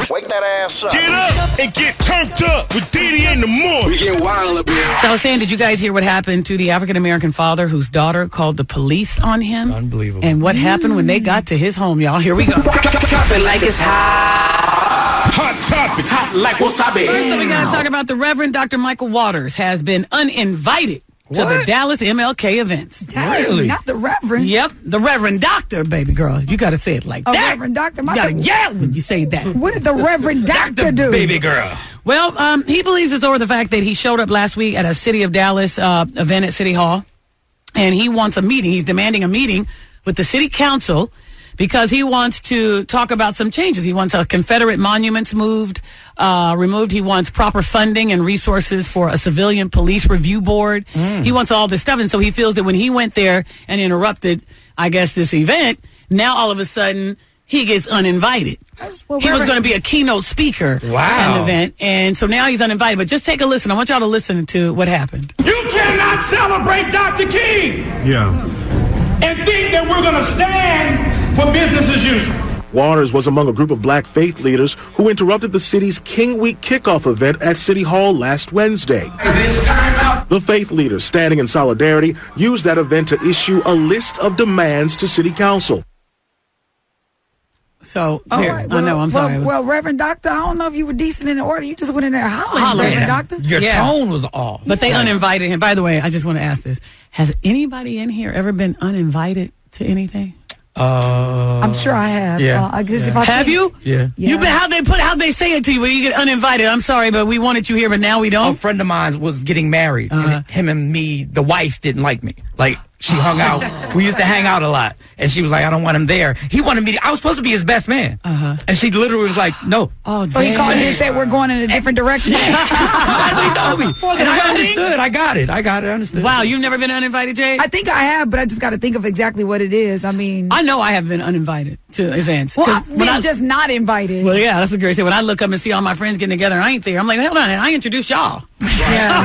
Wake that ass up. Get up and get turned up with Diddy in the morning. We get wild up here. So I was saying, did you guys hear what happened to the African-American father whose daughter called the police on him? Unbelievable. And what happened when they got to his home, y'all? Here we go. Drop it like it's hot. Hot topic. Hot like wasabi. First up, we got to talk about the Reverend Dr. Michael Waters has been uninvited to the Dallas MLK events. Really? Not the Reverend. Yep, the Reverend Doctor, baby girl. You got to say it like that. Reverend Doctor. You got to yell when you say that. What did the Reverend Doctor do? Baby girl. Well, he believes it's over the fact that he showed up last week at a City of Dallas event at City Hall, and he wants a meeting. He's demanding a meeting with the City Council because he wants to talk about some changes. He wants Confederate monuments removed. He wants proper funding and resources for a civilian police review board. He wants all this stuff, and so he feels that when he went there and interrupted, I guess, this event, now all of a sudden he gets uninvited. He was going to be a keynote speaker at an event, and so now he's uninvited. But just take a listen. I want y'all to listen to what happened. You cannot celebrate Dr. King and think that we're going to stand for business as usual. Waters was among a group of black faith leaders who interrupted the city's King Week kickoff event at City Hall last Wednesday. It's time out. The faith leaders, standing in solidarity, used that event to issue a list of demands to City Council. So, Right, I know, I'm sorry. Well, Reverend Doctor, I don't know if you were decent in the order. You just went in there hollering, Reverend Doctor. Your tone was off. But they uninvited him. By the way, I just want to ask this. Has anybody in here ever been uninvited to anything? I'm sure I have. Yeah. Have you? Yeah. You've been how'd they say it to you when you get uninvited? I'm sorry, but we wanted you here, but now we don't. A friend of mine was getting married. And him and me, the wife didn't like me. Like, she hung out. We used to hang out a lot. And she was like, I don't want him there. He wanted me I was supposed to be his best man. And she literally was like, no. Oh, So he called you and said, we're going in a different direction. That's what he told me. And I understood. I got it. I understood. Wow, you've never been uninvited, Jay? I think I have, but I just got to think of exactly what it is. I mean, I know I have been uninvited to events. well, 'Cause I've been just not invited. Well, yeah, that's a great thing. When I look up and see all my friends getting together and I ain't there, I'm like, hold on, I introduced y'all. Yeah.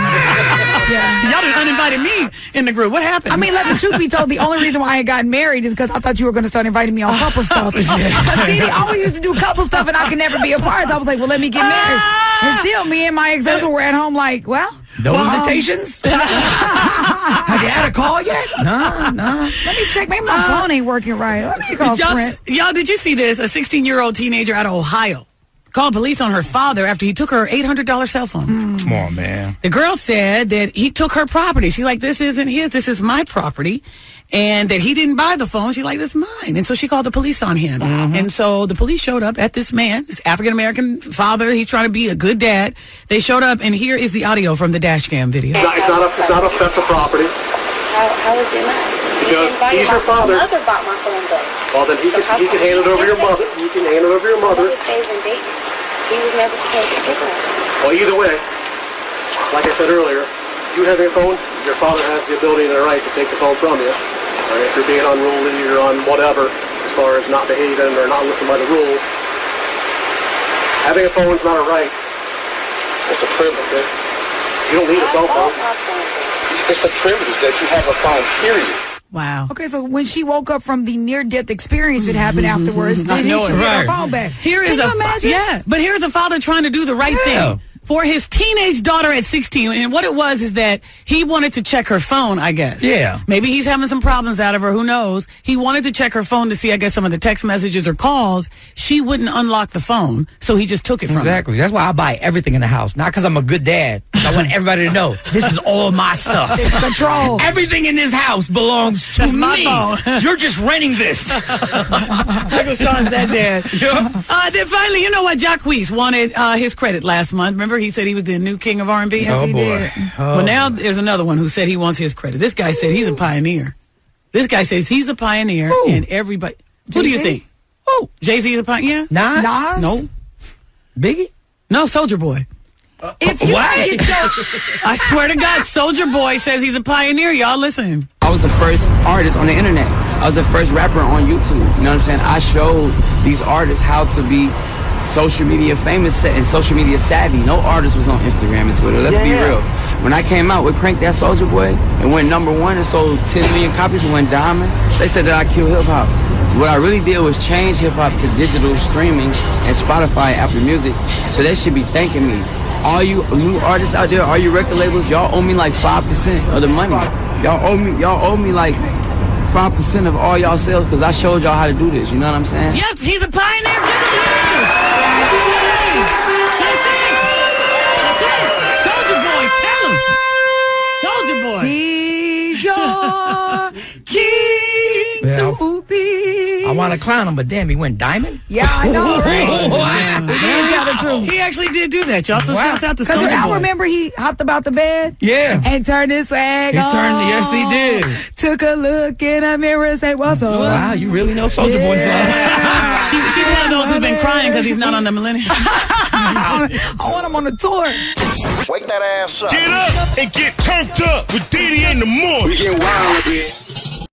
Y'all done uninvited me in the group. What happened? I mean, let the truth be told, the only reason why I had gotten married is because I thought you were going to start inviting me on couple stuff. Because Didi always used to do couple stuff and I could never be a part. So I was like, well, let me get married. And still, me and my ex-husband were at home like, well. No invitations? Have you had a call yet? No. Let me check. Maybe my phone ain't working right. Let me call Sprint. Y'all, did you see this? A 16-year-old teenager out of Ohio called police on her father after he took her $800 cell phone. Come on, man. The girl said that he took her property. She's like, this isn't his, this is my property. And that he didn't buy the phone. She's like, it's mine. And so she called the police on him. And so the police showed up at this man, this African-American father. He's trying to be a good dad. They showed up, and here is the audio from the dash cam video. It's not a theft of property. How is it not? Because he's your father. My mother bought my phone book. Well, then he can hand it over your mother. You can hand it over your mother. He stays in Dayton. He was never supposed to take it. Well, either way, like I said earlier, you have your phone, your father has the ability and the right to take the phone from you. Or if you're being unruly or on whatever, as far as not behaving or not listening by the rules, having a phone is not a right. It's a privilege. You don't need a cell phone. It's a privilege that you have a phone, period. Wow. Okay, so when she woke up from the near-death experience that happened afterwards, then she get her phone back. Can you imagine? But here's a father trying to do the right thing for his teenage daughter at 16. And what it was is that he wanted to check her phone, I guess. Yeah. Maybe he's having some problems out of her. Who knows? He wanted to check her phone to see, I guess, some of the text messages or calls. She wouldn't unlock the phone, so he just took it from her. Exactly. That's why I buy everything in the house. Not because I'm a good dad. I want everybody to know this is all my stuff. It's control. Everything in this house belongs to me. my phone. You're just renting this. Michael Sean's that dad. Then finally, you know what? Jacquees wanted his credit last month. Remember, he said he was the new king of R&B. Yes, he did. Well, now there's another one who said he wants his credit. This guy said he's a pioneer. This guy says he's a pioneer, and everybody. Who do you think? Oh, Jay-Z is a pioneer? Nas? No. Biggie? No, Soulja Boy. If you I swear to God, Soulja Boy says he's a pioneer. Y'all listen. I was the first artist on the internet. I was the first rapper on YouTube. You know what I'm saying? I showed these artists how to be social media famous and social media savvy. No artist was on Instagram and Twitter. Let's be real. When I came out with Crank That Soulja Boy and went #1 and sold 10 million copies and went diamond, they said that I killed hip hop. What I really did was change hip hop to digital streaming and Spotify, Apple Music. So they should be thanking me. All you new artists out there, all you record labels, y'all owe me like 5% of the money. Y'all owe me like 5% of all y'all sales because I showed y'all how to do this. You know what I'm saying? Yep, he's a pioneer. Soldier Boy, tell him. Soldier Boy. He's your king to be. I want to clown him, but damn, he went diamond? Yeah, I know, right? He did tell the truth. He actually did do that, y'all. So shouts out to Soldier Boy. I remember he hopped about the bed. Yeah. And turned his swag on. Yes, he did. Took a look in the mirror and said, what's up? Wow, you really know Soldier Boy song. She's one of those who's been crying because he's not on the Millennium. I want him on the tour. Wake that ass up. Get up and get turned up with Diddy in the morning. We get wild up here.